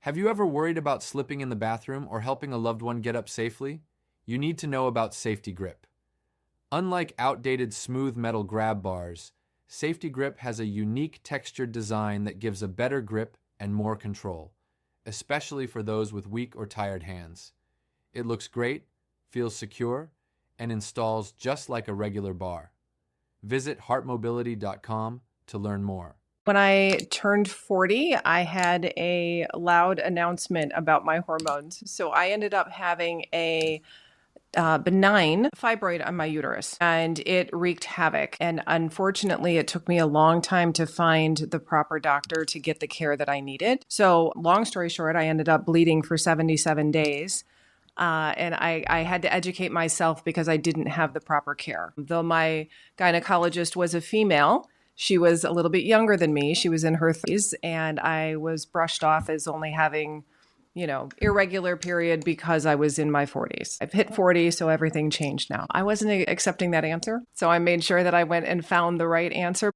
Have you ever worried about slipping in the bathroom or helping a loved one get up safely? You need to know about Safety Grip. Unlike outdated smooth metal grab bars, Safety Grip has a unique textured design that gives a better grip and more control, especially for those with weak or tired hands. It looks great, feels secure, and installs just like a regular bar. Visit heartmobility.com to learn more. When I turned 40, I had a loud announcement about my hormones. So I ended up having a benign fibroid on my uterus, and it wreaked havoc. And unfortunately, it took me a long time to find the proper doctor to get the care that I needed. So long story short, I ended up bleeding for 77 days. And I had to educate myself because I didn't have the proper care. Though my gynecologist was a female, she was a little bit younger than me. She was in her 30s, and I was brushed off as only having, irregular period because I was in my 40s. I've hit 40, so everything changed now. I wasn't accepting that answer, so I made sure that I went and found the right answer.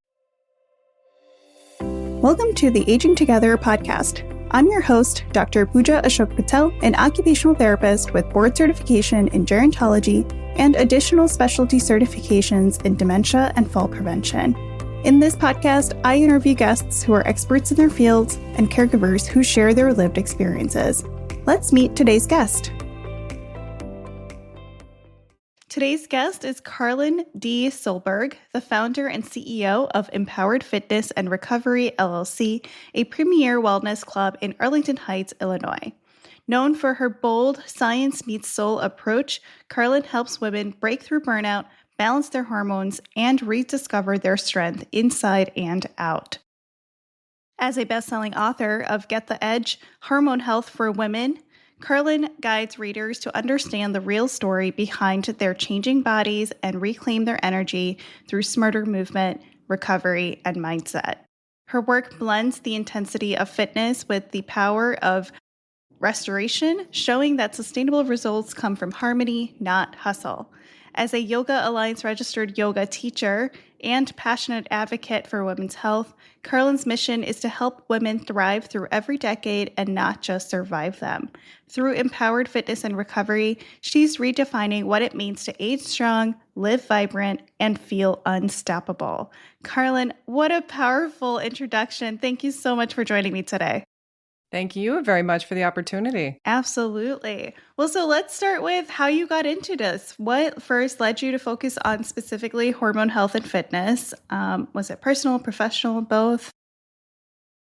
Welcome to the Aging Together podcast. I'm your host, Dr. Pooja Ashok Patel, an occupational therapist with board certification in gerontology and additional specialty certifications in dementia and fall prevention. In this podcast, I interview guests who are experts in their fields and caregivers who share their lived experiences. Let's meet today's guest. Today's guest is Karlin D. Soelberg, the founder and CEO of Empowered Fitness and Recovery, LLC, a premier wellness club in Arlington Heights, Illinois. Known for her bold science meets soul approach, Karlin helps women break through burnout, balance their hormones, and rediscover their strength inside and out. As a best-selling author of Get the Edge, Hormone Health for Women, Karlin guides readers to understand the real story behind their changing bodies and reclaim their energy through smarter movement, recovery, and mindset. Her work blends the intensity of fitness with the power of restoration, showing that sustainable results come from harmony, not hustle. As a Yoga Alliance registered yoga teacher and passionate advocate for women's health, Karlin's mission is to help women thrive through every decade and not just survive them. Through Empowered Fitness and Recovery, she's redefining what it means to age strong, live vibrant, and feel unstoppable. Karlin, what a powerful introduction. Thank you so much for joining me today. Thank you very much for the opportunity. Absolutely. Well, so let's start with how you got into this. What first led you to focus on specifically hormone health and fitness? Was it personal, professional, both?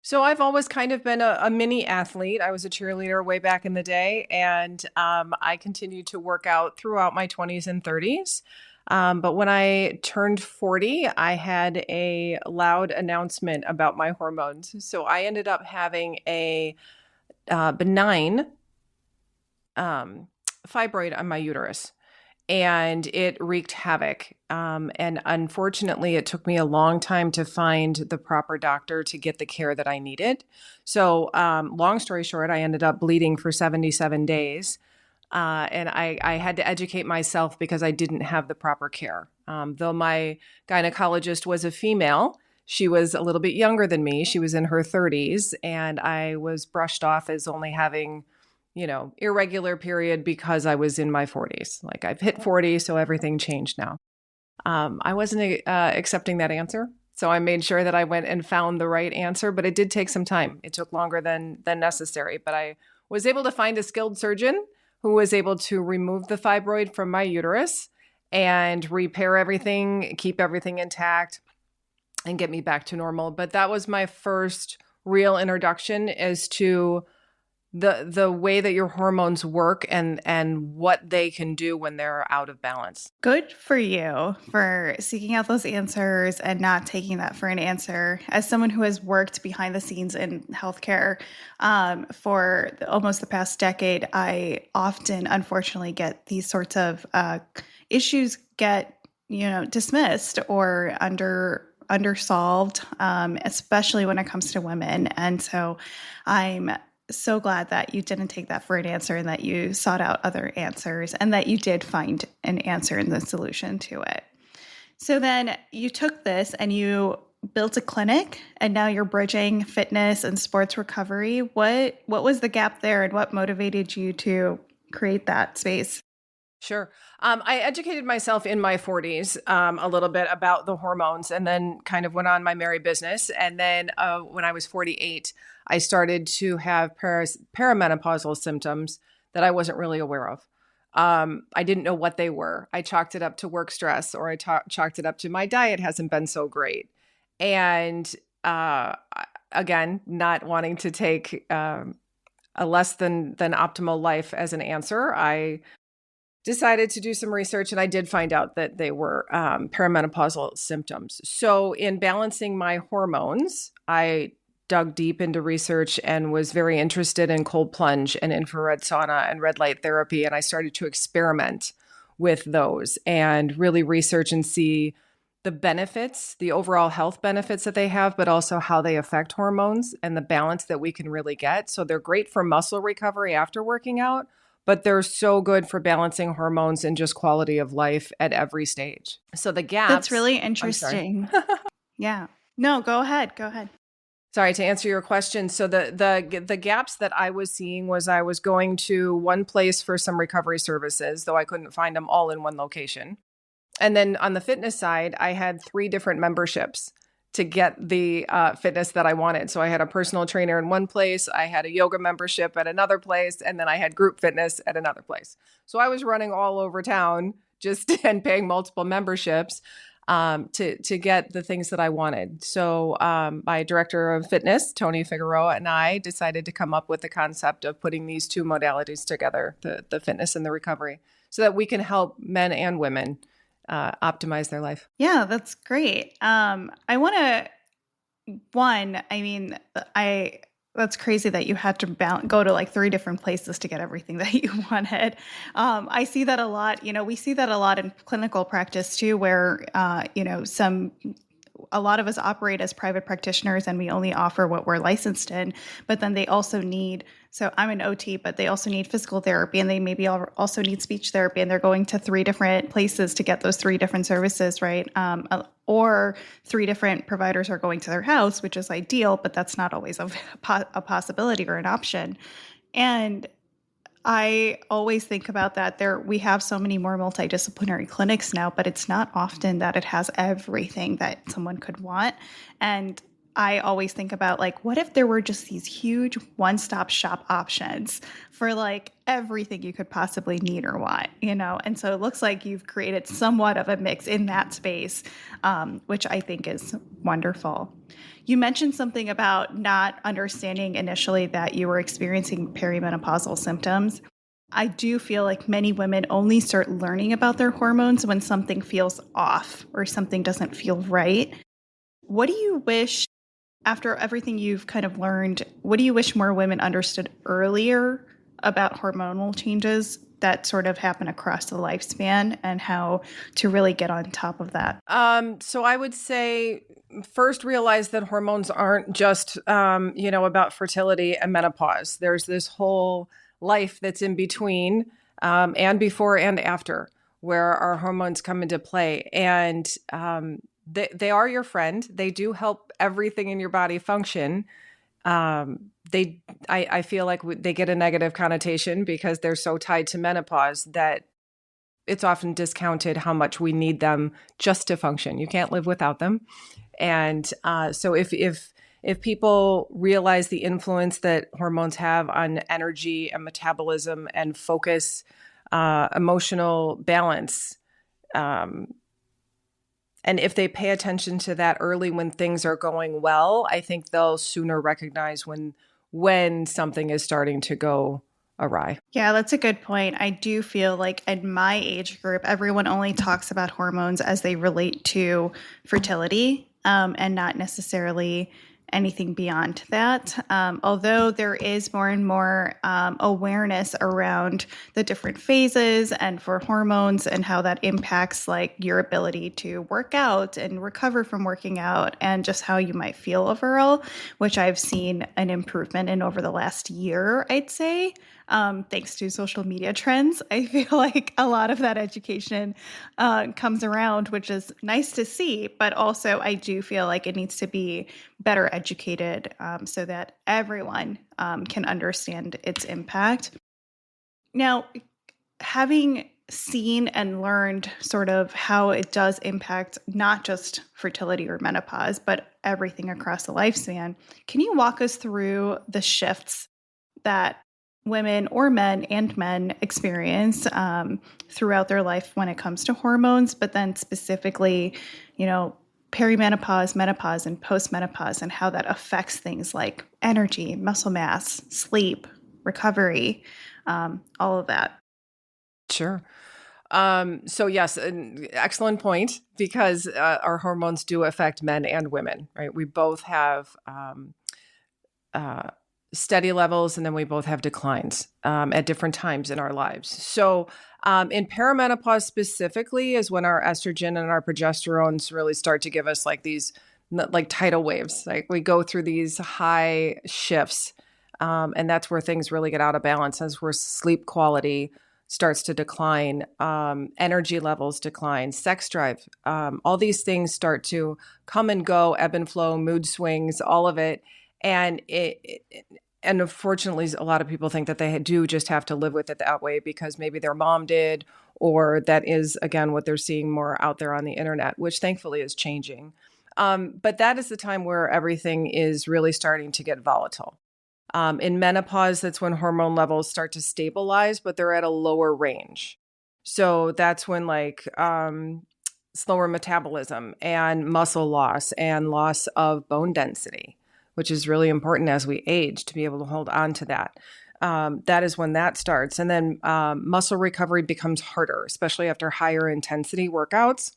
So I've always kind of been a mini athlete. I was a cheerleader way back in the day, and I continued to work out throughout my 20s and 30s. But when I turned 40, I had a loud announcement about my hormones. So I ended up having a benign fibroid on my uterus, and it wreaked havoc. And unfortunately, it took me a long time to find the proper doctor to get the care that I needed. So long story short, I ended up bleeding for 77 days. And I had to educate myself because I didn't have the proper care. Though my gynecologist was a female, she was a little bit younger than me. She was in her 30s, and I was brushed off as only having, irregular period because I was in my 40s. Like I've hit 40, so everything changed now. I wasn't accepting that answer. So I made sure that I went and found the right answer, but it did take some time. It took longer than necessary, but I was able to find a skilled surgeon who was able to remove the fibroid from my uterus and repair everything, keep everything intact, and get me back to normal. But that was my first real introduction as to the way that your hormones work and what they can do when they're out of balance. Good for you for seeking out those answers and not taking that for an answer. As someone who has worked behind the scenes in healthcare for almost the past decade, I often, unfortunately, get these sorts of issues get, dismissed or undersolved, especially when it comes to women. And so I'm so glad that you didn't take that for an answer and that you sought out other answers and that you did find an answer and the solution to it. So then you took this and you built a clinic and now you're bridging fitness and sports recovery. What was the gap there and what motivated you to create that space? Sure. I educated myself in my 40s a little bit about the hormones and then kind of went on my merry business. And then when I was 48, I started to have perimenopausal symptoms that I wasn't really aware of. I didn't know what they were. I chalked it up to work stress, or I chalked it up to my diet hasn't been so great. And again, not wanting to take a less than optimal life as an answer, I decided to do some research, and I did find out that they were perimenopausal symptoms. So in balancing my hormones, I dug deep into research and was very interested in cold plunge and infrared sauna and red light therapy. And I started to experiment with those and really research and see the benefits, the overall health benefits that they have, but also how they affect hormones and the balance that we can really get. So they're great for muscle recovery after working out, but they're so good for balancing hormones and just quality of life at every stage. So the gaps. That's really interesting. Yeah. No, go ahead. Go ahead. Sorry, to answer your question. So the gaps that I was seeing was I was going to one place for some recovery services, though I couldn't find them all in one location. And then on the fitness side, I had 3 different memberships to get the fitness that I wanted. So I had a personal trainer in one place, I had a yoga membership at another place, and then I had group fitness at another place. So I was running all over town just and paying multiple memberships to get the things that I wanted. So my director of fitness, Tony Figueroa, and I decided to come up with the concept of putting these 2 modalities together, the fitness and the recovery, so that we can help men and women optimize their life. Yeah, that's great. I want to, that's crazy that you had to go to like 3 different places to get everything that you wanted. I see that a lot. We see that a lot in clinical practice too, where, a lot of us operate as private practitioners and we only offer what we're licensed in, but then they also need, so I'm an OT, but they also need physical therapy and they maybe also need speech therapy, and they're going to 3 different places to get those 3 different services, right? Or 3 different providers are going to their house, which is ideal, but that's not always a possibility or an option. And I always think about that. We have so many more multidisciplinary clinics now, but it's not often that it has everything that someone could want. And I always think about like, what if there were just these huge one-stop shop options for like everything you could possibly need or want, And so it looks like you've created somewhat of a mix in that space, which I think is wonderful. You mentioned something about not understanding initially that you were experiencing perimenopausal symptoms. I do feel like many women only start learning about their hormones when something feels off or something doesn't feel right. What do you wish, after everything you've kind of learned, what do you wish more women understood earlier about hormonal changes that sort of happen across the lifespan and how to really get on top of that? So I would say first realize that hormones aren't just, about fertility and menopause. There's this whole life that's in between and before and after where our hormones come into play. And they are your friend. They do help everything in your body function. I feel like they get a negative connotation because they're so tied to menopause that it's often discounted how much we need them just to function. You can't live without them. And so if people realize the influence that hormones have on energy and metabolism and focus, emotional balance, and if they pay attention to that early when things are going well, I think they'll sooner recognize when something is starting to go awry. Yeah, that's a good point. I do feel like in my age group, everyone only talks about hormones as they relate to fertility, and not necessarily anything beyond that. Although there is more and more awareness around the different phases and for hormones and how that impacts like your ability to work out and recover from working out and just how you might feel overall, which I've seen an improvement in over the last year, I'd say. Thanks to social media trends, I feel like a lot of that education comes around, which is nice to see. But also, I do feel like it needs to be better educated so that everyone can understand its impact. Now, having seen and learned sort of how it does impact not just fertility or menopause, but everything across the lifespan, can you walk us through the shifts that women or men and men experience throughout their life when it comes to hormones, but then specifically, perimenopause, menopause, and postmenopause, and how that affects things like energy, muscle mass, sleep, recovery, all of that? Sure. So yes, an excellent point, because our hormones do affect men and women, right? We both have steady levels, and then we both have declines at different times in our lives. So in perimenopause specifically is when our estrogen and our progesterones really start to give us like these like tidal waves. Like we go through these high shifts, and that's where things really get out of balance, as where sleep quality starts to decline, energy levels decline, sex drive, all these things start to come and go, ebb and flow, mood swings, all of it. And and unfortunately, a lot of people think that they do just have to live with it that way because maybe their mom did, or that is, again, what they're seeing more out there on the internet, which thankfully is changing. But that is the time where everything is really starting to get volatile. In menopause, that's when hormone levels start to stabilize, but they're at a lower range. So that's when slower metabolism and muscle loss and loss of bone density, which is really important as we age to be able to hold on to that. That is when that starts. And then muscle recovery becomes harder, especially after higher intensity workouts.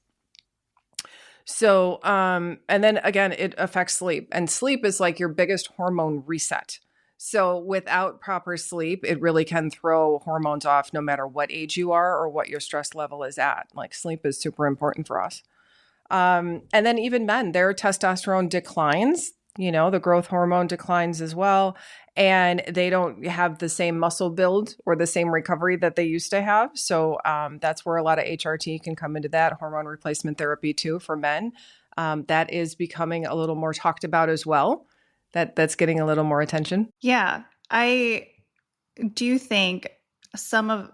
So, and then again, it affects sleep. And sleep is like your biggest hormone reset. So without proper sleep, it really can throw hormones off no matter what age you are or what your stress level is at. Like sleep is super important for us. And then even men, their testosterone declines, the growth hormone declines as well. And they don't have the same muscle build or the same recovery that they used to have. So that's where a lot of HRT can come into that, hormone replacement therapy too, for men. That is becoming a little more talked about as well. That's getting a little more attention. Yeah, I do think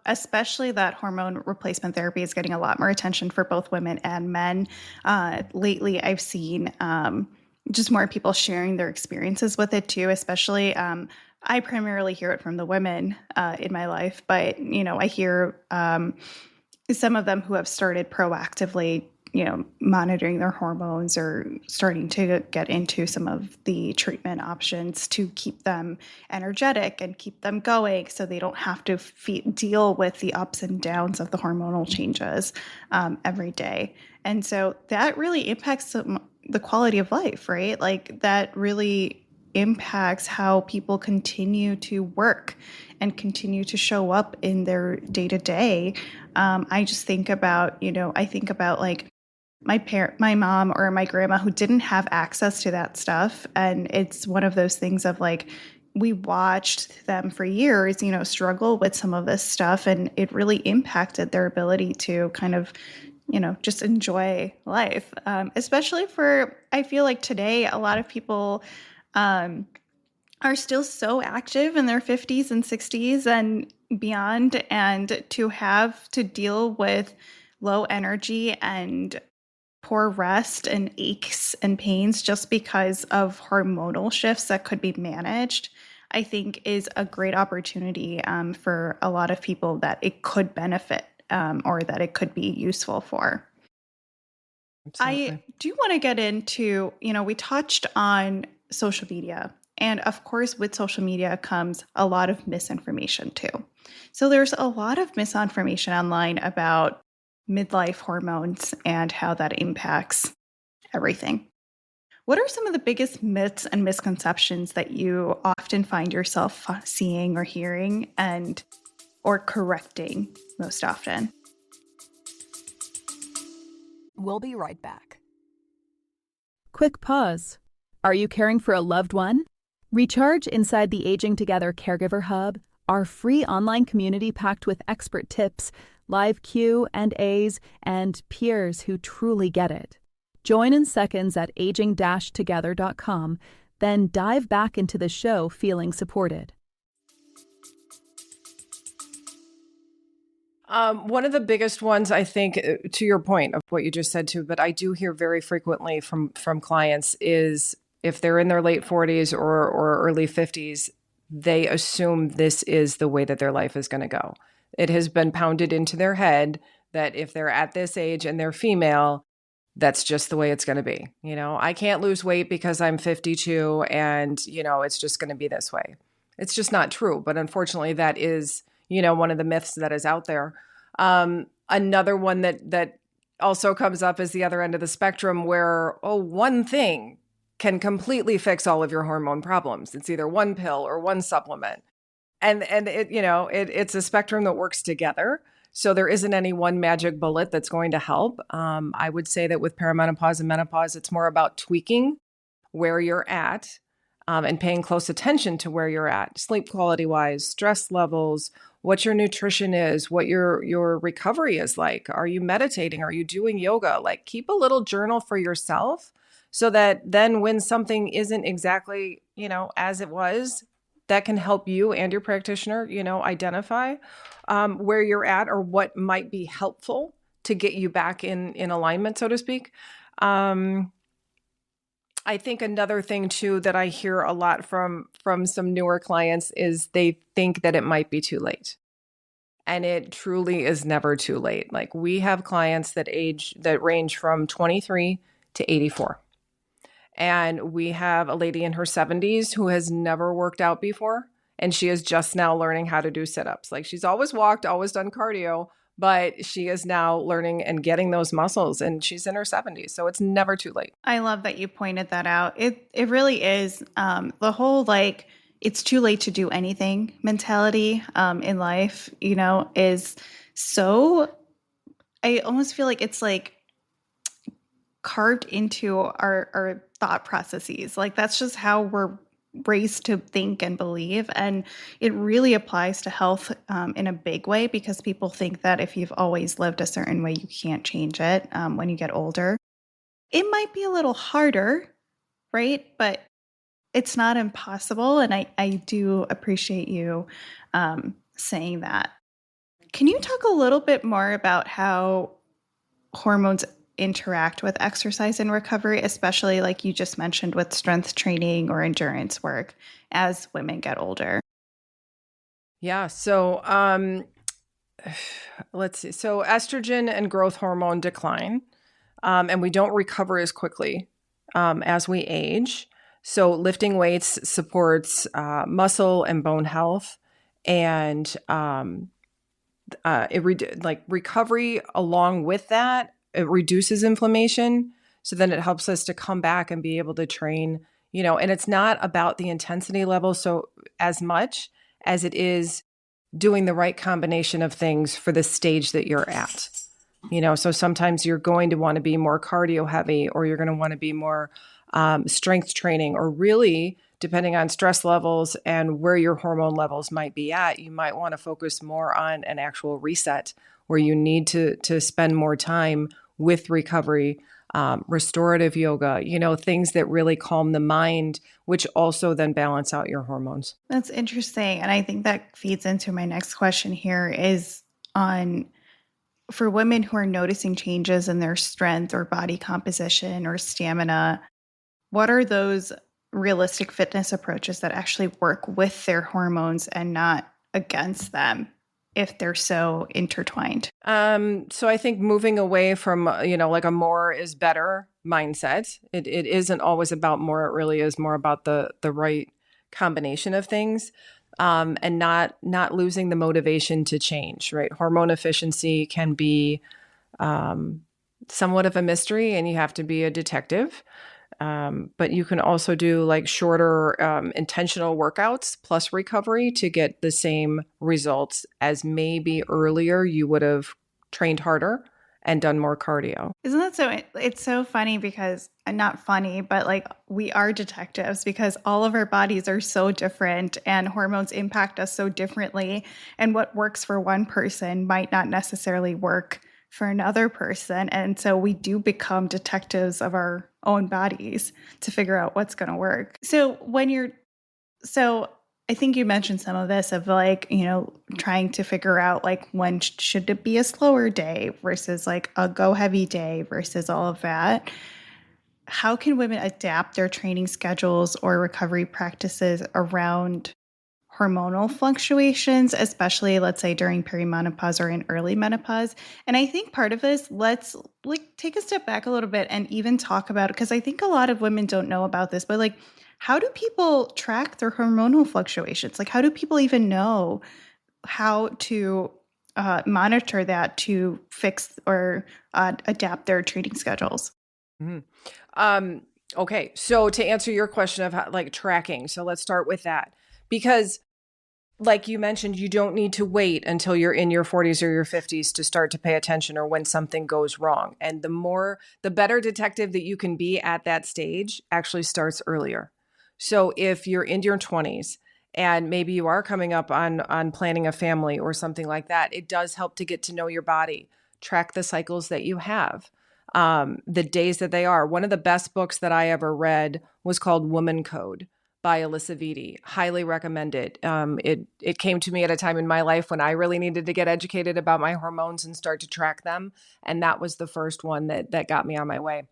especially that hormone replacement therapy is getting a lot more attention for both women and men. Lately, I've seen just more people sharing their experiences with it too, especially I primarily hear it from the women in my life, but, I hear some of them who have started proactively monitoring their hormones or starting to get into some of the treatment options to keep them energetic and keep them going so they don't have to deal with the ups and downs of the hormonal changes every day. And so that really impacts the quality of life, right? Like that really impacts how people continue to work and continue to show up in their day to day. I just think about, like my mom or my grandma who didn't have access to that stuff. And it's one of those things of like, we watched them for years, struggle with some of this stuff. And it really impacted their ability to kind of, just enjoy life. Especially I feel like today, a lot of people are still so active in their 50s and 60s and beyond. And to have to deal with low energy and poor rest and aches and pains just because of hormonal shifts that could be managed, I think is a great opportunity for a lot of people that it could benefit or that it could be useful for. Absolutely. I do want to get into, we touched on social media. And of course, with social media comes a lot of misinformation too. So there's a lot of misinformation online about midlife hormones and how that impacts everything. What are some of the biggest myths and misconceptions that you often find yourself seeing or hearing and or correcting most often? We'll be right back. Quick pause. Are you caring for a loved one? Recharge inside the Aging Together Caregiver Hub, our free online community packed with expert tips, live Q&As, and peers who truly get it. Join in seconds at aging-together.com, then dive back into the show feeling supported. One of the biggest ones, I think, to your point of what you just said too, but I do hear very frequently from clients is if they're in their late 40s or early 50s, they assume this is the way that their life is going to go. It has been pounded into their head that if they're at this age and they're female, that's just the way it's going to be. You know, I can't lose weight because I'm 52 and, you know, it's just going to be this way. It's just not true. But unfortunately, that is, you know, one of the myths that is out there. Another one that also comes up is the other end of the spectrum where, one thing can completely fix all of your hormone problems. It's either one pill or one supplement. And it, you know, it's a spectrum that works together. So there isn't any one magic bullet that's going to help. I would say that with perimenopause and menopause, it's more about tweaking where you're at and paying close attention to where you're at, sleep quality wise, stress levels, what your nutrition is, what your recovery is like. Are you meditating? Are you doing yoga? Like, keep a little journal for yourself so that then when something isn't exactly, you know, as it was, that can help you and your practitioner, you know, identify where you're at or what might be helpful to get you back in alignment, so to speak. I think another thing too that I hear a lot from some newer clients is they think that it might be too late. And it truly is never too late. Like, we have clients that range from 23 to 84. And we have a lady in her 70s who has never worked out before. And she is just now learning how to do sit-ups. Like, she's always walked, always done cardio, but she is now learning and getting those muscles, and she's in her 70s. So it's never too late. I love that you pointed that out. It really is the whole, like, it's too late to do anything mentality in life, you know, is so, I almost feel like it's like carved into our thought processes. Like, that's just how we're raised to think and believe. And it really applies to health in a big way, because people think that if you've always lived a certain way, you can't change it when you get older. It might be a little harder, right? But it's not impossible. And I do appreciate you saying that. Can you talk a little bit more about how hormones interact with exercise and recovery, especially like you just mentioned with strength training or endurance work as women get older? Yeah. So let's see. So estrogen and growth hormone decline, and we don't recover as quickly as we age. So lifting weights supports muscle and bone health, and recovery along with that. It reduces inflammation. So then it helps us to come back and be able to train, you know, and it's not about the intensity level so as much as it is doing the right combination of things for the stage that you're at. You know, so sometimes you're going to want to be more cardio heavy, or you're going to want to be more strength training, or really, depending on stress levels and where your hormone levels might be at, you might want to focus more on an actual reset where you need to spend more time with recovery, restorative yoga, you know, things that really calm the mind, which also then balance out your hormones. That's interesting. And I think that feeds into my next question here is on, for women who are noticing changes in their strength or body composition or stamina, what are those realistic fitness approaches that actually work with their hormones and not against them if they're so intertwined? So I think moving away from, you know, like a more is better mindset. It isn't always about more. It really is more about the right combination of things, and not losing the motivation to change, right? Hormone efficiency can be somewhat of a mystery, and you have to be a detective. But you can also do like shorter intentional workouts plus recovery to get the same results as maybe earlier you would have trained harder and done more cardio. Isn't that so? It's so funny because, not funny, but like we are detectives because all of our bodies are so different and hormones impact us so differently. And what works for one person might not necessarily work for another person. And so we do become detectives of our own bodies to figure out what's going to work. So I think you mentioned some of this of like, trying to figure out like when should it be a slower day versus like a go heavy day versus all of that. How can women adapt their training schedules or recovery practices around hormonal fluctuations, especially let's say during perimenopause or in early menopause? And I think part of this, let's like take a step back a little bit and even talk about it, because I think a lot of women don't know about this, but like, how do people track their hormonal fluctuations? Like, how do people even know how to monitor that to fix or adapt their training schedules? Mm-hmm. Okay, so to answer your question of how, like tracking, so let's start with that. Because like you mentioned, you don't need to wait until you're in your 40s or your 50s to start to pay attention or when something goes wrong. And the better detective that you can be at that stage actually starts earlier. So if you're in your 20s and maybe you are coming up on planning a family or something like that, it does help to get to know your body, track the cycles that you have, the days that they are. One of the best books that I ever read was called Woman Code by Alyssa Vitti. Highly recommend it. It came to me at a time in my life when I really needed to get educated about my hormones and start to track them. And that was the first one that got me on my way.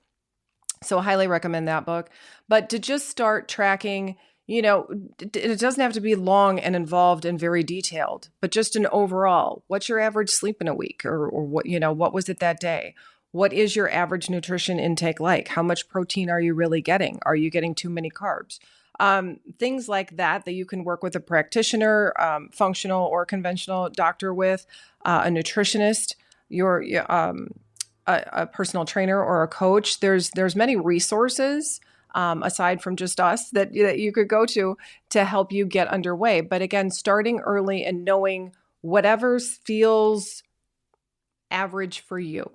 So highly recommend that book. But to just start tracking, it doesn't have to be long and involved and very detailed, but just an overall, what's your average sleep in a week or what was it that day? What is your average nutrition intake like? How much protein are you really getting? Are you getting too many carbs? Things like that you can work with a practitioner, functional or conventional doctor with, a nutritionist, a personal trainer or a coach. There's many resources aside from just us that you could go to help you get underway. But again, starting early and knowing whatever feels average for you.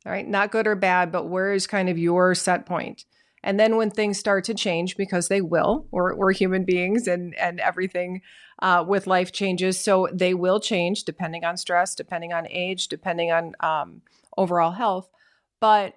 All right, not good or bad, but where is kind of your set point? And then when things start to change, because they will, we're human beings and everything with life changes. So they will change depending on stress, depending on age, depending on overall health. But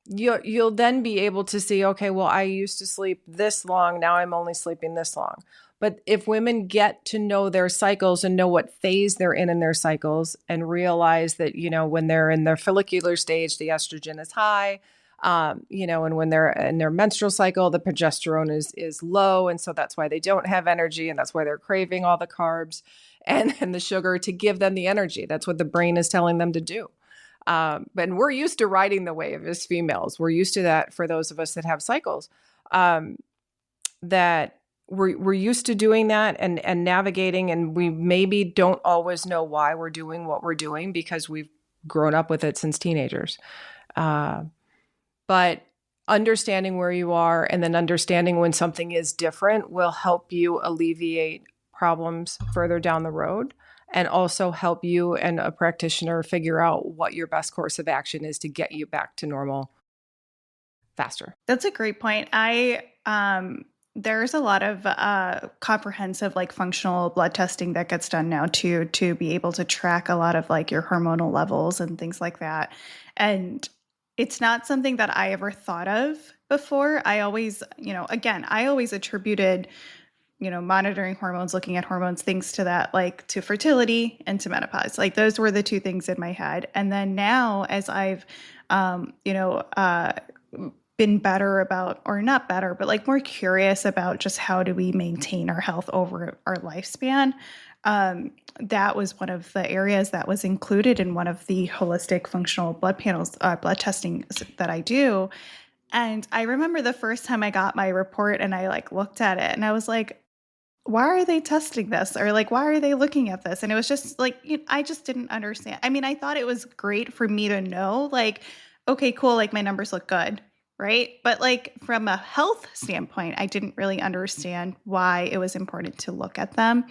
you'll then be able to see, okay, well, I used to sleep this long. Now I'm only sleeping this long. But if women get to know their cycles and know what phase they're in their cycles and realize that, when they're in their follicular stage, the estrogen is high, and when they're in their menstrual cycle, the progesterone is low. And so that's why they don't have energy. And that's why they're craving all the carbs and the sugar to give them the energy. That's what the brain is telling them to do. But we're used to riding the wave as females. We're used to that for those of us that have cycles, that we're used to doing that and navigating, and we maybe don't always know why we're doing what we're doing because we've grown up with it since teenagers. But understanding where you are and then understanding when something is different will help you alleviate problems further down the road and also help you and a practitioner figure out what your best course of action is to get you back to normal faster. That's a great point. There's a lot of comprehensive like functional blood testing that gets done now to be able to track a lot of like your hormonal levels and things like that. And it's not something that I ever thought of before. I always, I always attributed, monitoring hormones, looking at hormones, things to that, like to fertility and to menopause. Like those were the two things in my head. And then now as I've, been better about, or not better, but like more curious about just how do we maintain our health over our lifespan. That was one of the areas that was included in one of the holistic functional blood panels, blood testing that I do. And I remember the first time I got my report and I like looked at it and I was like, why are they testing this? Or like, why are they looking at this? And it was just like, I just didn't understand. I mean, I thought it was great for me to know like, okay, cool. Like my numbers look good. right? But like from a health standpoint, I didn't really understand why it was important to look at them.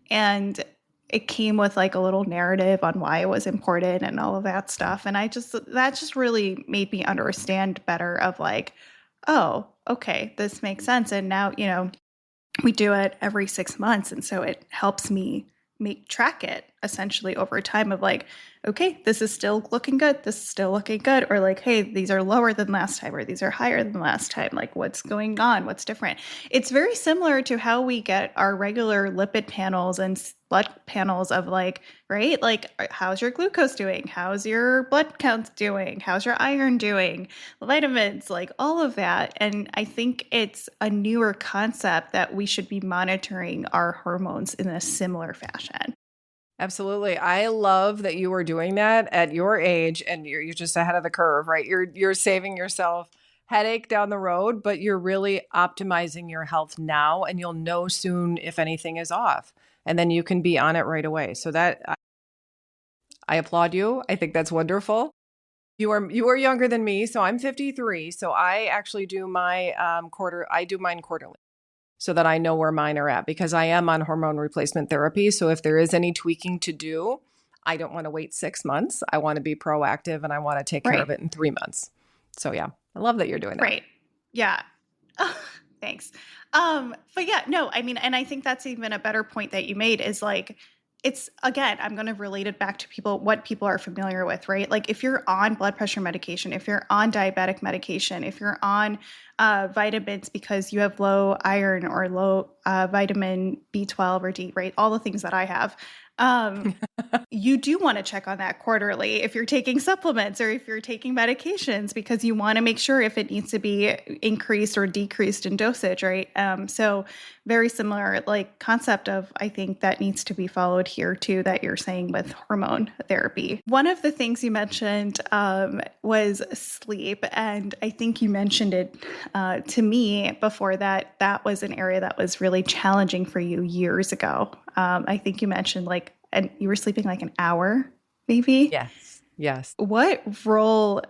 And it came with like a little narrative on why it was important and all of that stuff. And that just really made me understand better of like, oh, okay, this makes sense. And now, we do it every 6 months. And so it helps me track it essentially over time of like, okay, this is still looking good. This is still looking good. Or like, hey, these are lower than last time, or these are higher than last time. Like what's going on? What's different? It's very similar to how we get our regular lipid panels and blood panels of like, right? Like, how's your glucose doing? How's your blood counts doing? How's your iron doing? Vitamins, like all of that. And I think it's a newer concept that we should be monitoring our hormones in a similar fashion. Absolutely. I love that you are doing that at your age, and you're just ahead of the curve, right? You're saving yourself headache down the road, but you're really optimizing your health now, and you'll know soon if anything is off, and then you can be on it right away. So that I applaud you. I think that's wonderful. You are younger than me, so I'm 53. So I actually do my I do mine quarterly, so that I know where mine are at, because I am on hormone replacement therapy. So if there is any tweaking to do, I don't want to wait 6 months. I want to be proactive, and I want to take care of it in 3 months. So yeah, I love that you're doing that. Right. Yeah. Oh, thanks. But yeah, no, I mean, and I think that's even a better point that you made is like, it's, again, I'm going to relate it back to what people are familiar with, right? Like if you're on blood pressure medication, if you're on diabetic medication, if you're on vitamins because you have low iron or low vitamin B12 or D, right? All the things that I have. You do want to check on that quarterly if you're taking supplements or if you're taking medications, because you want to make sure if it needs to be increased or decreased in dosage, right? So very similar like concept of, I think that needs to be followed here too, that you're saying with hormone therapy. One of the things you mentioned was sleep. And I think you mentioned it to me before that was an area that was really challenging for you years ago. I think you mentioned and you were sleeping like an hour, maybe? Yes. What role?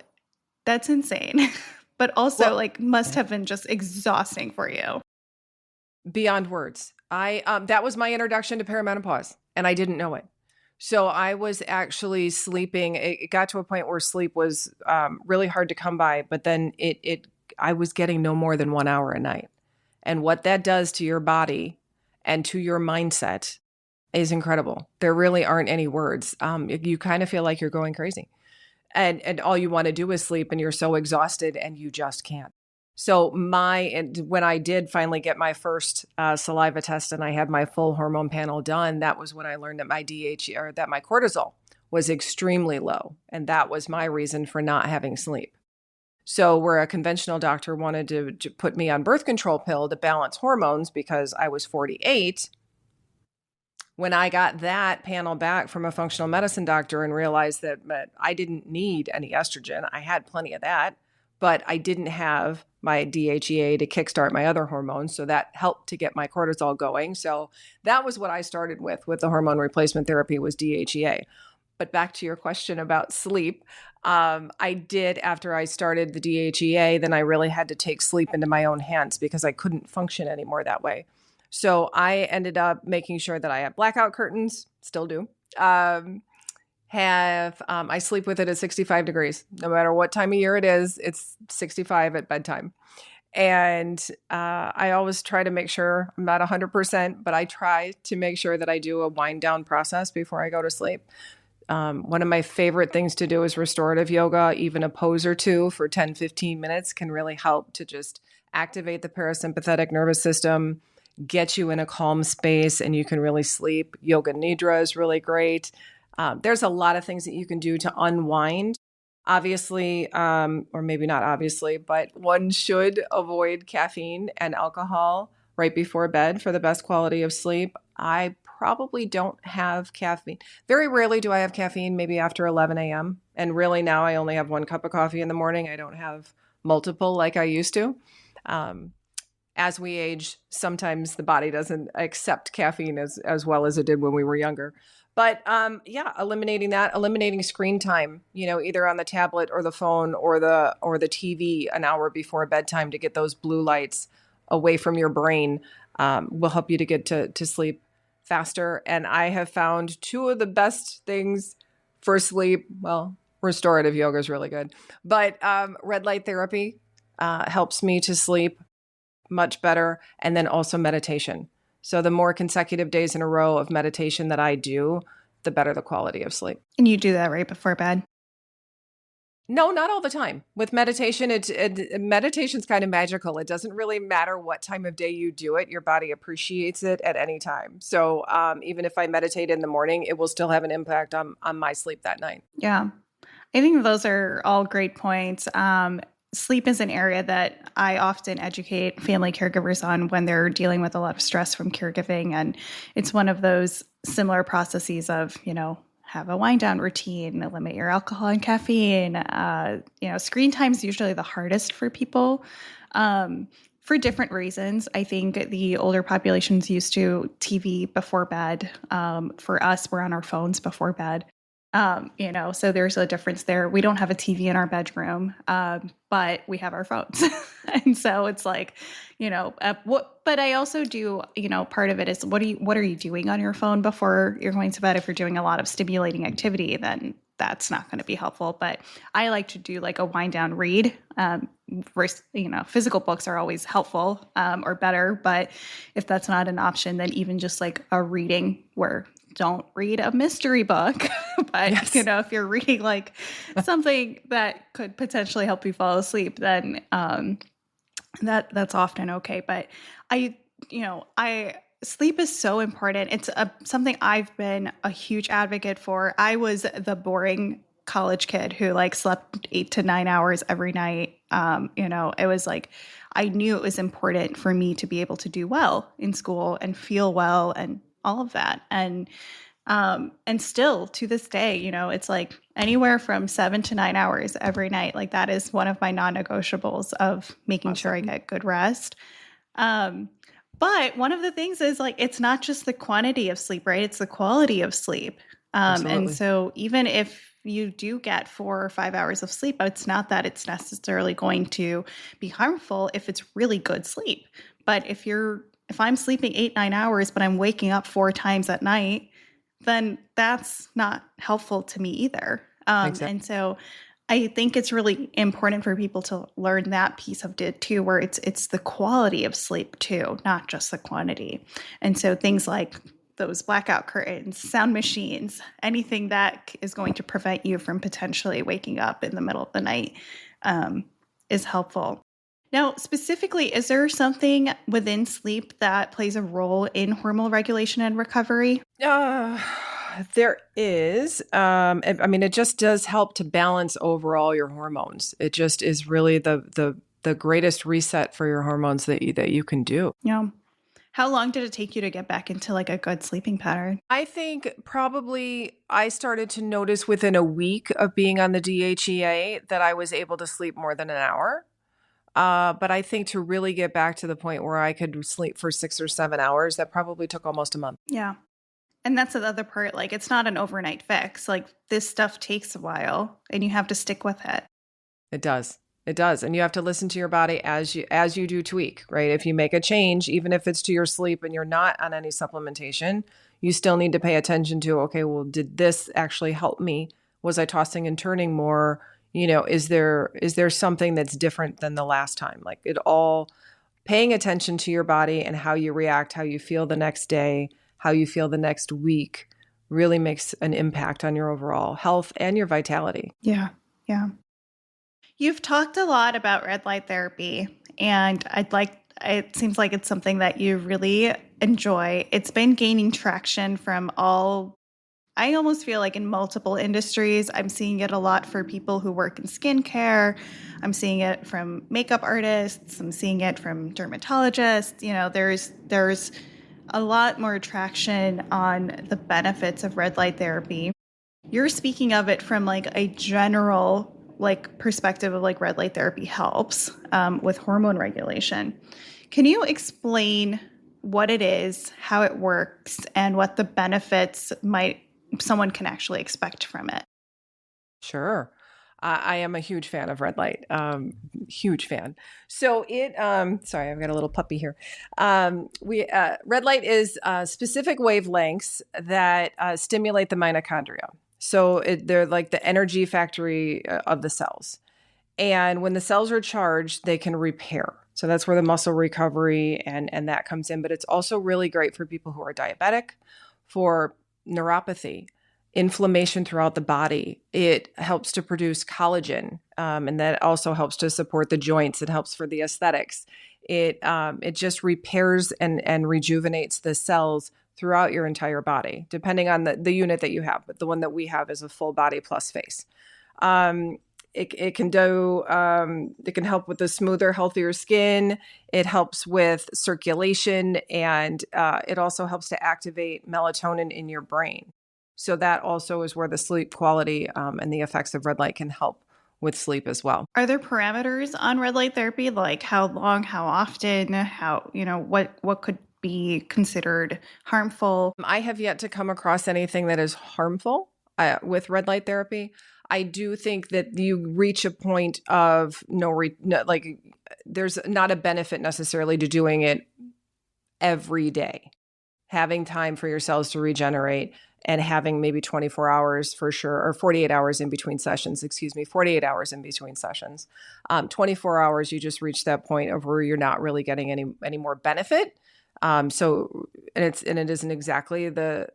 That's insane. But also must have been just exhausting for you. Beyond words. That was my introduction to perimenopause, and I didn't know it. So I was actually sleeping. It got to a point where sleep was really hard to come by, but then I was getting no more than 1 hour a night. And what that does to your body and to your mindset is incredible. There really aren't any words. You kind of feel like you're going crazy. And all you want to do is sleep, and you're so exhausted and you just can't. So when I did finally get my first saliva test and I had my full hormone panel done, that was when I learned that my that my cortisol was extremely low. And that was my reason for not having sleep. So where a conventional doctor wanted to put me on birth control pill to balance hormones because I was 48, when I got that panel back from a functional medicine doctor and realized that I didn't need any estrogen, I had plenty of that, but I didn't have my DHEA to kickstart my other hormones. So that helped to get my cortisol going. So that was what I started with the hormone replacement therapy, was DHEA. But back to your question about sleep, I did, after I started the DHEA, then I really had to take sleep into my own hands because I couldn't function anymore that way. So I ended up making sure that I have blackout curtains, still do. I sleep with it at 65 degrees. No matter what time of year it is, it's 65 at bedtime. And I always try to make sure, I'm not 100%, but I try to make sure that I do a wind down process before I go to sleep. One of my favorite things to do is restorative yoga. Even a pose or two for 10, 15 minutes can really help to just activate the parasympathetic nervous system, get you in a calm space, and you can really sleep. Yoga Nidra is really great. There's a lot of things that you can do to unwind. Obviously, or maybe not obviously, but one should avoid caffeine and alcohol right before bed for the best quality of sleep. I probably don't have caffeine. Very rarely do I have caffeine, maybe after 11 a.m. And really now I only have 1 cup of coffee in the morning. I don't have multiple like I used to. as we age, sometimes the body doesn't accept caffeine as well as it did when we were younger. But yeah, eliminating screen time, either on the tablet or the phone or the TV an hour before bedtime to get those blue lights away from your brain will help you to get to sleep faster. And I have found two of the best things for sleep. Well, restorative yoga is really good, but red light therapy helps me to sleep much better. And then also meditation. So the more consecutive days in a row of meditation that I do, the better the quality of sleep. And you do that right before bed? No, not all the time. With meditation, meditation's kind of magical. It doesn't really matter what time of day you do it. Your body appreciates it at any time. So even if I meditate in the morning, it will still have an impact on my sleep that night. Yeah. I think those are all great points. Sleep is an area that I often educate family caregivers on when they're dealing with a lot of stress from caregiving. And it's one of those similar processes of, have a wind down routine, limit your alcohol and caffeine. Screen time is usually the hardest for people for different reasons. I think the older population's used to TV before bed. For us, we're on our phones before bed. So there's a difference there. We don't have a TV in our bedroom, but we have our phones. And so it's like, but I also do, part of it is what are you doing on your phone before you're going to bed? If you're doing a lot of stimulating activity, then that's not going to be helpful. But I like to do like a wind down read. Physical books are always helpful, or better. But if that's not an option, then even just like a reading where don't read a mystery book, but yes. If you're reading like something that could potentially help you fall asleep, then that's often okay. But sleep is so important. It's something I've been a huge advocate for. I was the boring college kid who like slept 8 to 9 hours every night. It was like, I knew it was important for me to be able to do well in school and feel well and all of that. And still to this day, it's like anywhere from 7 to 9 hours every night. Like that is one of my non-negotiables of making Awesome. sure I get good rest. But one of the things is like, it's not just the quantity of sleep, right? It's the quality of sleep. And so even if you do get 4 or 5 hours of sleep, it's not that it's necessarily going to be harmful if it's really good sleep. But if I'm sleeping 8, 9 hours, but I'm waking up 4 times at night, then that's not helpful to me either. Exactly. And so I think it's really important for people to learn that piece of it too, where it's the quality of sleep too, not just the quantity. And so things like those blackout curtains, sound machines, anything that is going to prevent you from potentially waking up in the middle of the night is helpful. Now, specifically, is there something within sleep that plays a role in hormonal regulation and recovery? There is. It just does help to balance overall your hormones. It just is really the greatest reset for your hormones that you can do. Yeah. How long did it take you to get back into like a good sleeping pattern? I think probably I started to notice within a week of being on the DHEA that I was able to sleep more than an hour. But I think to really get back to the point where I could sleep for 6 or 7 hours, that probably took almost a month. Yeah. And that's the other part. Like, it's not an overnight fix. Like, this stuff takes a while and you have to stick with it. It does. It does. And you have to listen to your body as you do tweak, right? If you make a change, even if it's to your sleep and you're not on any supplementation, you still need to pay attention to, okay, well, did this actually help me? Was I tossing and turning more? Is there something that's different than the last time? Like it all, paying attention to your body and how you react, how you feel the next day, how you feel the next week really makes an impact on your overall health and your vitality. Yeah. Yeah. You've talked a lot about red light therapy, and it seems like it's something that you really enjoy. It's been gaining traction I almost feel like in multiple industries. I'm seeing it a lot for people who work in skincare. I'm seeing it from makeup artists. I'm seeing it from dermatologists. There's a lot more traction on the benefits of red light therapy. You're speaking of it from like a general perspective of like red light therapy helps with hormone regulation. Can you explain what it is, how it works, and what the benefits someone can actually expect from it? Sure. I am a huge fan of red light. Huge fan. So sorry, I've got a little puppy here. Red light is specific wavelengths that stimulate the mitochondria. So they're like the energy factory of the cells. And when the cells are charged, they can repair. So that's where the muscle recovery and that comes in. But it's also really great for people who are diabetic, for neuropathy, inflammation throughout the body. It helps to produce collagen, and that also helps to support the joints. It helps for the aesthetics. It just repairs and rejuvenates the cells throughout your entire body, depending on the unit that you have. But the one that we have is a full body plus face. It can help with the smoother, healthier skin. It helps with circulation, and it also helps to activate melatonin in your brain. So that also is where the sleep quality and the effects of red light can help with sleep as well. Are there parameters on red light therapy, like how long, how often, what could be considered harmful? I have yet to come across anything that is harmful with red light therapy. I do think that you reach a point of there's not a benefit necessarily to doing it every day. Having time for your cells to regenerate and having maybe 24 hours for sure, or 48 hours in between sessions, 48 hours in between sessions. 24 hours, you just reach that point of where you're not really getting any more benefit. It isn't exactly the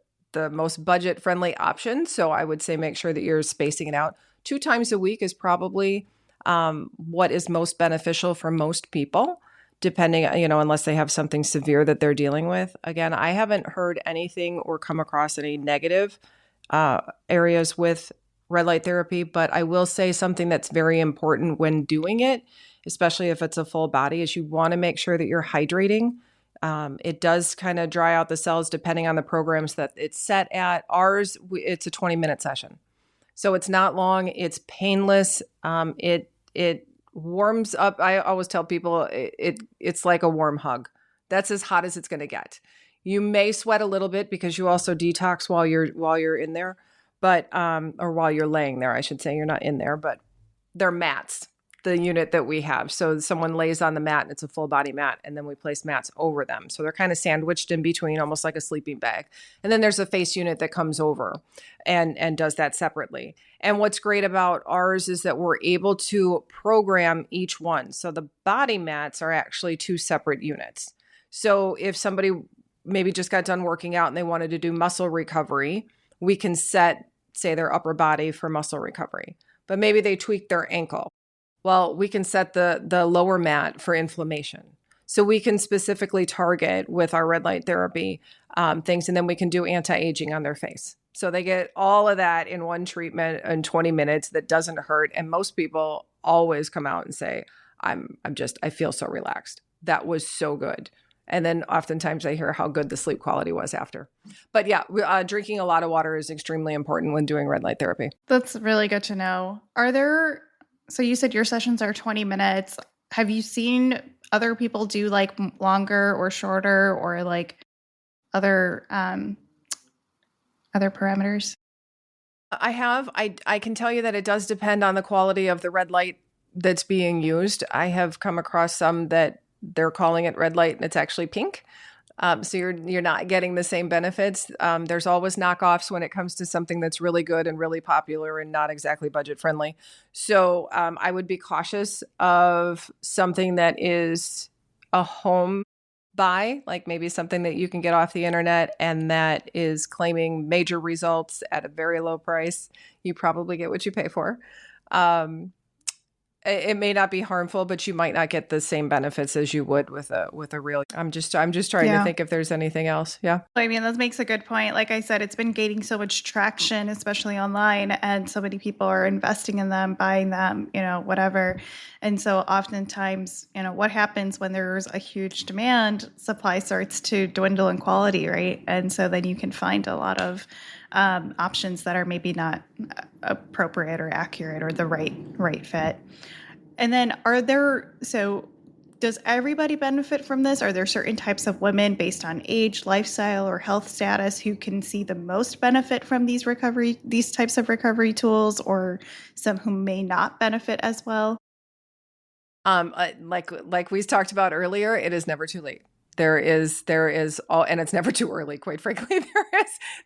most budget friendly option. So I would say make sure that you're spacing it out. 2 times a week is probably what is most beneficial for most people, depending, unless they have something severe that they're dealing with. Again, I haven't heard anything or come across any negative areas with red light therapy, but I will say something that's very important when doing it, especially if it's a full body, is you want to make sure that you're hydrating. It does kind of dry out the cells depending on the programs that it's set at. Ours, it's a 20-minute session. So it's not long. It's painless. It warms up. I always tell people it's like a warm hug. That's as hot as it's going to get. You may sweat a little bit because you also detox while you're in there, but or while you're laying there, I should say. You're not in there, but they're mats, the unit that we have. So someone lays on the mat and it's a full body mat, and then we place mats over them. So they're kind of sandwiched in between, almost like a sleeping bag. And then there's a face unit that comes over and does that separately. And what's great about ours is that we're able to program each one. So the body mats are actually 2 separate units. So if somebody maybe just got done working out and they wanted to do muscle recovery, we can set, say, their upper body for muscle recovery. But maybe they tweaked their ankle. Well, we can set the lower mat for inflammation. So we can specifically target with our red light therapy things, and then we can do anti-aging on their face. So they get all of that in one treatment in 20 minutes that doesn't hurt. And most people always come out and say, I feel so relaxed. That was so good. And then oftentimes I hear how good the sleep quality was after. But yeah, drinking a lot of water is extremely important when doing red light therapy. That's really good to know. So you said your sessions are 20 minutes. Have you seen other people do like longer or shorter, or like other parameters? I have. I can tell you that it does depend on the quality of the red light that's being used. I have come across some that they're calling it red light and it's actually pink. So you're not getting the same benefits. There's always knockoffs when it comes to something that's really good and really popular and not exactly budget friendly. So I would be cautious of something that is a home buy, like maybe something that you can get off the internet and that is claiming major results at a very low price. You probably get what you pay for. It may not be harmful, but you might not get the same benefits as you would with a real. I'm just trying to think if there's anything else. Yeah. I mean, that makes a good point. Like I said, it's been gaining so much traction, especially online, and so many people are investing in them, buying them, whatever. And so oftentimes, what happens when there's a huge demand, supply starts to dwindle in quality, right? And so then you can find a lot of options that are maybe not appropriate or accurate or the right fit. And then does everybody benefit from this? Are there certain types of women based on age, lifestyle, or health status who can see the most benefit from these types of recovery tools, or some who may not benefit as well? Like we talked about earlier, it is never too late. There is all, and it's never too early, quite frankly.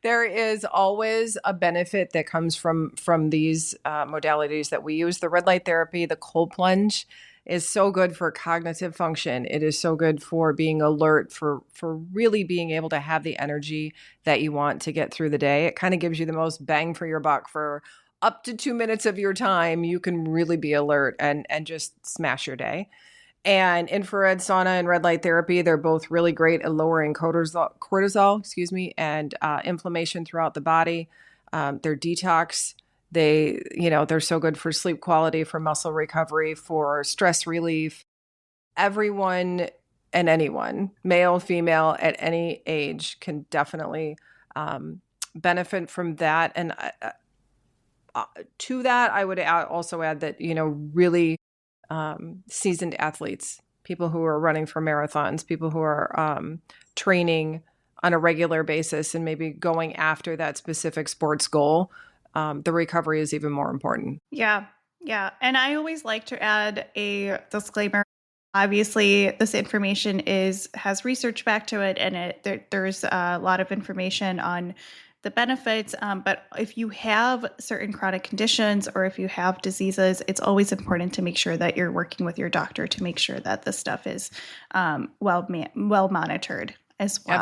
There is always a benefit that comes from these modalities that we use. The red light therapy, the cold plunge, is so good for cognitive function. It is so good for being alert, for really being able to have the energy that you want to get through the day. It kind of gives you the most bang for your buck. For up to 2 minutes of your time, you can really be alert and just smash your day. And infrared sauna and red light therapy, they're both really great at lowering cortisol, and inflammation throughout the body. They're detox. They're so good for sleep quality, for muscle recovery, for stress relief. Everyone and anyone, male, female, at any age, can definitely benefit from that. And to that, I would also add that, really seasoned athletes, people who are running for marathons, people who are training on a regular basis and maybe going after that specific sports goal, the recovery is even more important. Yeah. Yeah. And I always like to add a disclaimer. Obviously, this information has research back to it, and there's a lot of information on the benefits. But if you have certain chronic conditions or if you have diseases, it's always important to make sure that you're working with your doctor to make sure that this stuff is well monitored as well.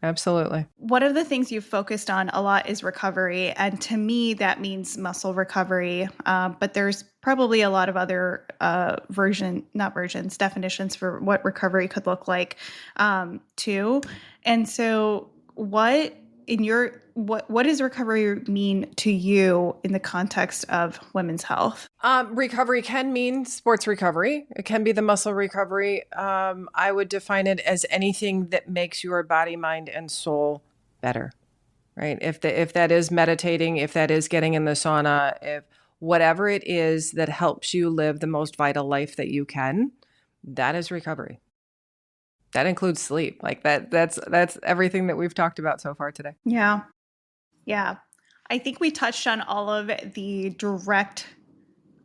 Absolutely. One of the things you've focused on a lot is recovery. And to me, that means muscle recovery. But there's probably a lot of other definitions for what recovery could look like too. And so what does recovery mean to you in the context of women's health? Recovery can mean sports recovery. It can be the muscle recovery. I would define it as anything that makes your body, mind, and soul better, right? If that is meditating, if that is getting in the sauna, if whatever it is that helps you live the most vital life that you can, that is recovery. That includes sleep. Like that's everything that we've talked about so far today. Yeah. Yeah. I think we touched on all of the direct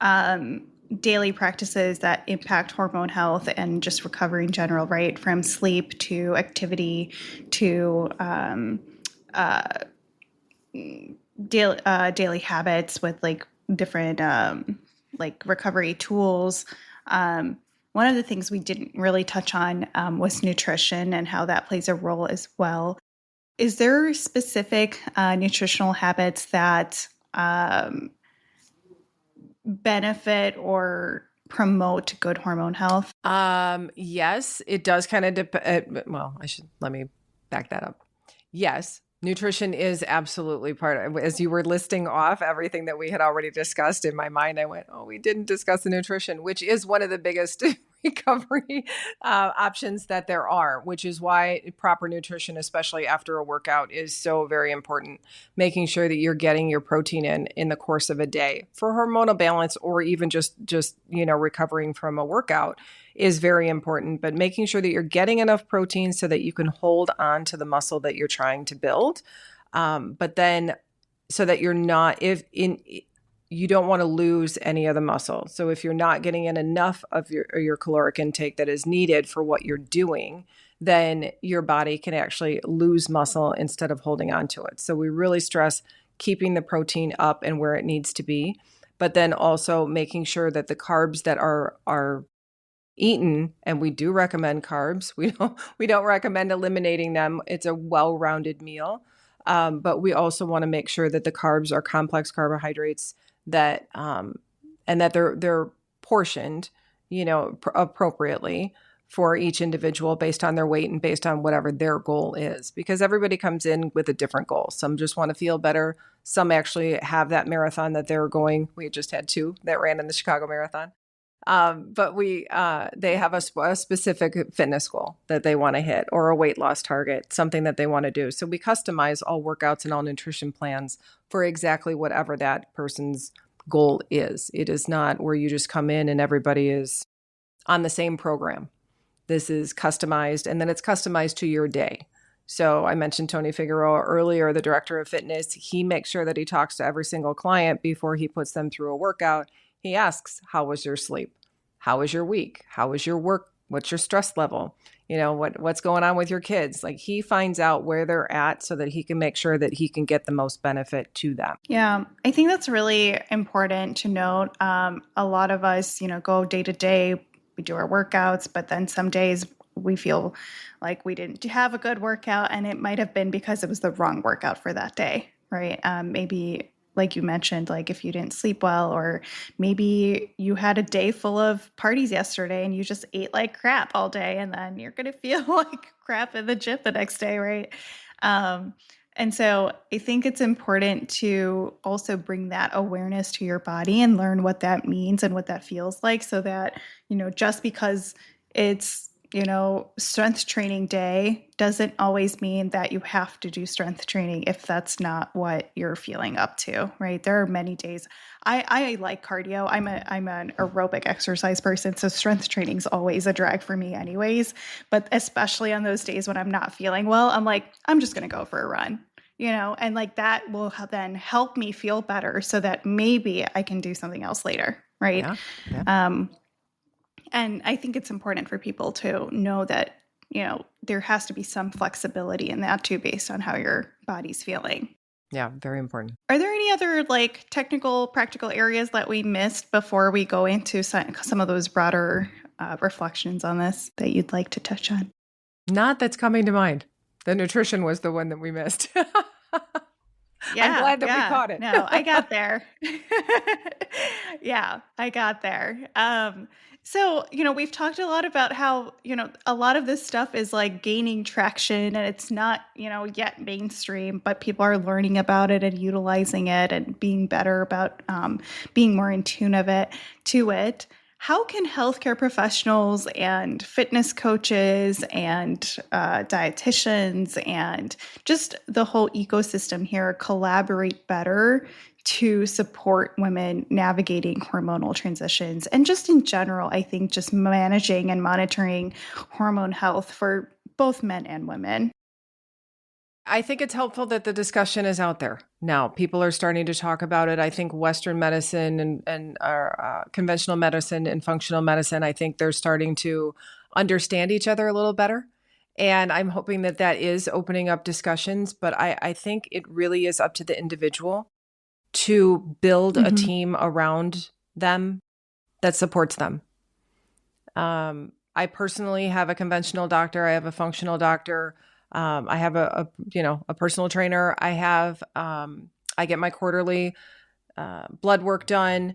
daily practices that impact hormone health and just recovery in general, right? From sleep to activity to daily habits with like different like recovery tools. One of the things we didn't really touch on was nutrition and how that plays a role as well. Is there specific nutritional habits that benefit or promote good hormone health? Yes, it does kind of depend. Let me back that up. Yes. Nutrition is absolutely part of, as you were listing off everything that we had already discussed, in my mind, I went, we didn't discuss the nutrition, which is one of the biggest recovery options that there are, which is why proper nutrition, especially after a workout, is so very important. Making sure that you're getting your protein in the course of a day for hormonal balance, or even just recovering from a workout is very important. But making sure that you're getting enough protein so that you can hold on to the muscle that you're trying to build. But then so that you're not, you don't want to lose any of the muscle. So if you're not getting in enough of your caloric intake that is needed for what you're doing, then your body can actually lose muscle instead of holding on to it. So we really stress keeping the protein up and where it needs to be, but then also making sure that the carbs that are eaten, and we do recommend carbs. We don't recommend eliminating them. It's a well-rounded meal. But we also want to make sure that the carbs are complex carbohydrates that and that they're portioned, appropriately for each individual based on their weight and based on whatever their goal is, because everybody comes in with a different goal. Some just want to feel better. Some actually have that marathon that they're going. We just had 2 that ran in the Chicago Marathon. But they have a specific fitness goal that they want to hit, or a weight loss target, something that they want to do. So we customize all workouts and all nutrition plans for exactly whatever that person's goal is. It is not where you just come in and everybody is on the same program. This is customized, and then it's customized to your day. So I mentioned Tony Figueroa earlier, the director of fitness. He makes sure that he talks to every single client before he puts them through a workout. He asks, how was your sleep? How was your week? How was your work? What's your stress level? What's going on with your kids? Like, he finds out where they're at so that he can make sure that he can get the most benefit to them. Yeah, I think that's really important to note. A lot of us, go day to day, we do our workouts, but then some days we feel like we didn't have a good workout, and it might have been because it was the wrong workout for that day, right? Maybe, like you mentioned, like if you didn't sleep well, or maybe you had a day full of parties yesterday and you just ate like crap all day, and then you're going to feel like crap in the gym the next day, right? And so I think it's important to also bring that awareness to your body and learn what that means and what that feels like, so that, just because it's, strength training day doesn't always mean that you have to do strength training if that's not what you're feeling up to, right? There are many days. I like cardio. I'm an aerobic exercise person, so strength training is always a drag for me anyways. But especially on those days when I'm not feeling well, I'm like, I'm just going to go for a run, and like that will then help me feel better so that maybe I can do something else later, right? Yeah. And I think it's important for people to know that, there has to be some flexibility in that too, based on how your body's feeling. Yeah, very important. Are there any other like technical, practical areas that we missed before we go into some of those broader reflections on this that you'd like to touch on? Not that's coming to mind. The nutrition was the one that we missed. Yeah, I'm glad that we caught it. No, I got there. Yeah, I got there. So, we've talked a lot about how, a lot of this stuff is like gaining traction, and it's not, yet mainstream, but people are learning about it and utilizing it and being better about being more in tune to it. How can healthcare professionals and fitness coaches and dietitians and just the whole ecosystem here collaborate better to support women navigating hormonal transitions? And just in general, I think just managing and monitoring hormone health for both men and women. I think it's helpful that the discussion is out there. Now, people are starting to talk about it. I think Western medicine and our conventional medicine and functional medicine, I think they're starting to understand each other a little better. And I'm hoping that that is opening up discussions. But I think it really is up to the individual to build a team around them that supports them. I personally have a conventional doctor. I have a functional doctor. I have a personal trainer. I get my quarterly blood work done.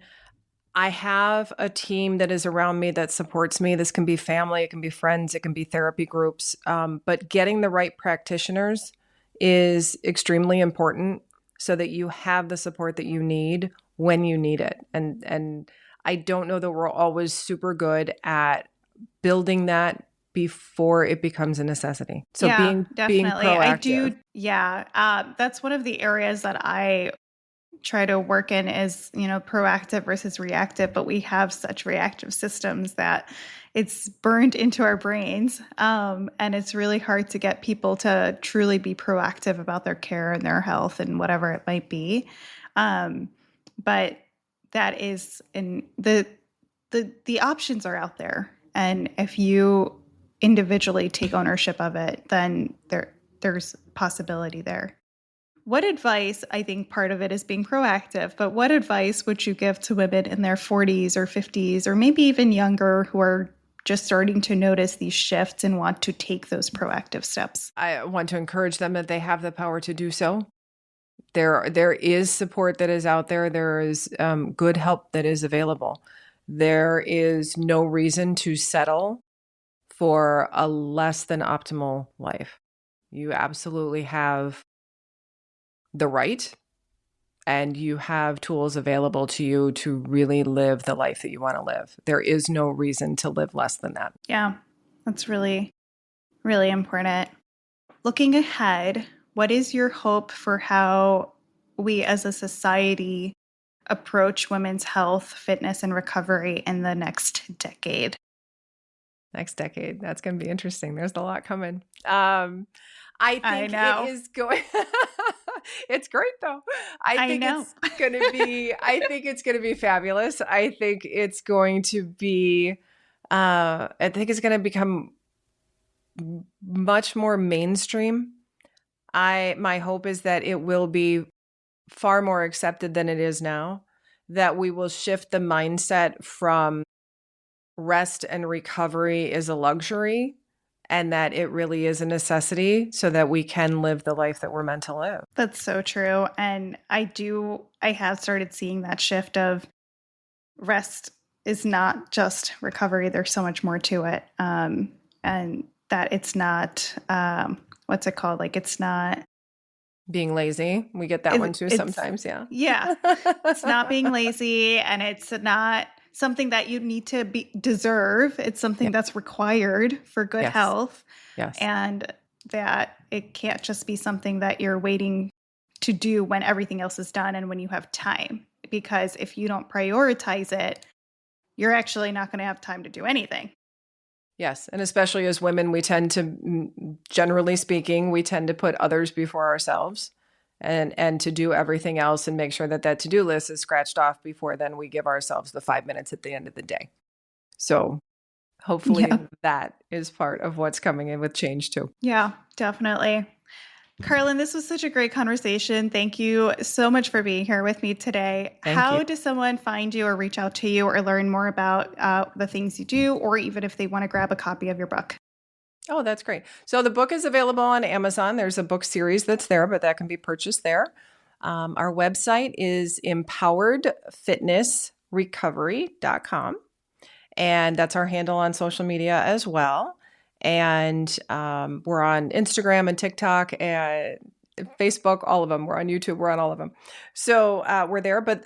I have a team that is around me that supports me. This can be family, it can be friends, it can be therapy groups. But getting the right practitioners is extremely important so that you have the support that you need when you need it. And I don't know that we're always super good at building that before it becomes a necessity. So being proactive. That's one of the areas that I try to work in is, proactive versus reactive, but we have such reactive systems that it's burned into our brains. And it's really hard to get people to truly be proactive about their care and their health and whatever it might be. But that is the options are out there. And if you individually take ownership of it, then there's possibility there. What advice, I think part of it is being proactive, but what advice would you give to women in their 40s or 50s, or maybe even younger, who are just starting to notice these shifts and want to take those proactive steps? I want to encourage them that they have the power to do so. There is support that is out there. There is good help that is available. There is no reason to settle for a less than optimal life. You absolutely have the right, and you have tools available to you to really live the life that you want to live. There is no reason to live less than that. Yeah, that's really, really important. Looking ahead, what is your hope for how we as a society approach women's health, fitness, and recovery in the next decade? Next decade. That's going to be interesting. There's a lot coming. I think know. it is going. It's great though. I think know. it's going to be. I think it's going to be fabulous. I think it's going to be. I think it's going to become much more mainstream. My hope is that it will be far more accepted than it is now. That we will shift the mindset from rest and recovery is a luxury, and that it really is a necessity so that we can live the life that we're meant to live. That's so true. And I have started seeing that shift of rest is not just recovery. There's so much more to it. And that it's not, what's it called? Like it's not being lazy. We get that one too sometimes. Yeah. Yeah. It's not being lazy, and it's not something that you need to deserve. It's something that's required for good health. Yes. And that it can't just be something that you're waiting to do when everything else is done and when you have time. Because if you don't prioritize it, you're actually not going to have time to do anything. Yes. And especially as women, we tend to, generally speaking, we tend to put others before ourselves and to do everything else and make sure that that to-do list is scratched off before then we give ourselves the 5 minutes at the end of the day. So hopefully that is part of what's coming in with change too. Yeah, definitely. Karlin, this was such a great conversation. Thank you so much for being here with me today. How does someone find you or reach out to you or learn more about the things you do, or even if they want to grab a copy of your book? Oh, that's great. So the book is available on Amazon. There's a book series that's there, but that can be purchased there. Our website is empoweredfitnessrecovery.com. And that's our handle on social media as well. And we're on Instagram and TikTok and Facebook, all of them. We're on YouTube. We're on all of them. So we're there. But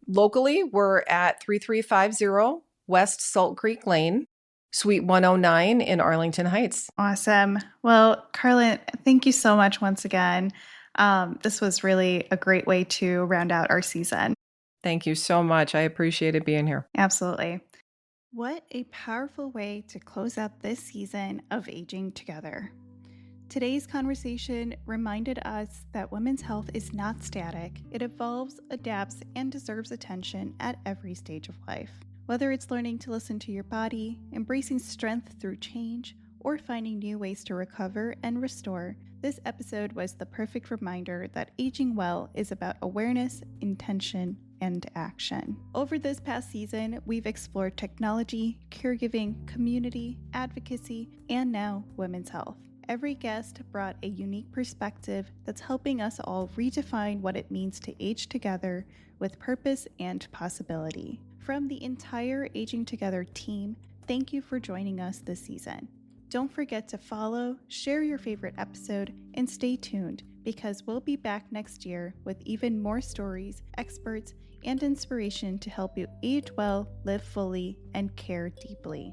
locally, we're at 3350 West Salt Creek Lane, Suite 109 in Arlington Heights. Awesome. Well, Karlin, thank you so much once again. This was really a great way to round out our season. Thank you so much. I appreciated being here. Absolutely. What a powerful way to close out this season of Aging Together. Today's conversation reminded us that women's health is not static. It evolves, adapts, and deserves attention at every stage of life. Whether it's learning to listen to your body, embracing strength through change, or finding new ways to recover and restore, this episode was the perfect reminder that aging well is about awareness, intention, and action. Over this past season, we've explored technology, caregiving, community, advocacy, and now women's health. Every guest brought a unique perspective that's helping us all redefine what it means to age together with purpose and possibility. From the entire Aging Together team, thank you for joining us this season. Don't forget to follow, share your favorite episode, and stay tuned because we'll be back next year with even more stories, experts, and inspiration to help you age well, live fully, and care deeply.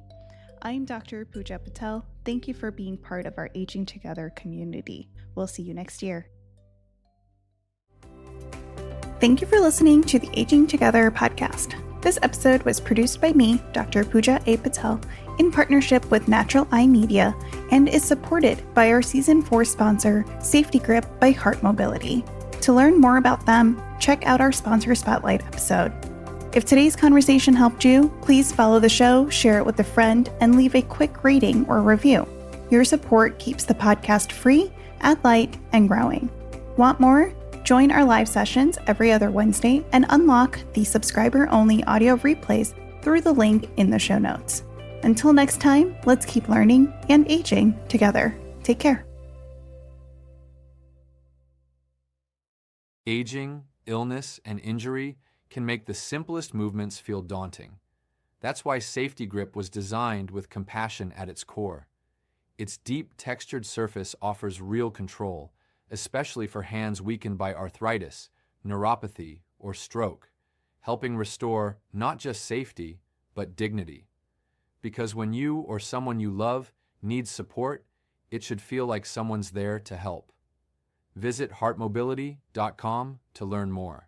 I'm Dr. Pooja Patel. Thank you for being part of our Aging Together community. We'll see you next year. Thank you for listening to the Aging Together podcast. This episode was produced by me, Dr. Pooja A. Patel, in partnership with Natural Eye Media and is supported by our Season 4 sponsor, Safety Grip by Heart Mobility. To learn more about them, check out our sponsor spotlight episode. If today's conversation helped you, please follow the show, share it with a friend, and leave a quick rating or review. Your support keeps the podcast free, at light, and growing. Want more? Join our live sessions every other Wednesday and unlock the subscriber-only audio replays through the link in the show notes. Until next time, let's keep learning and aging together. Take care. Aging, illness, and injury can make the simplest movements feel daunting. That's why Safety Grip was designed with compassion at its core. Its deep, textured surface offers real control, especially for hands weakened by arthritis, neuropathy, or stroke, helping restore not just safety, but dignity. Because when you or someone you love needs support, it should feel like someone's there to help. Visit heartmobility.com to learn more.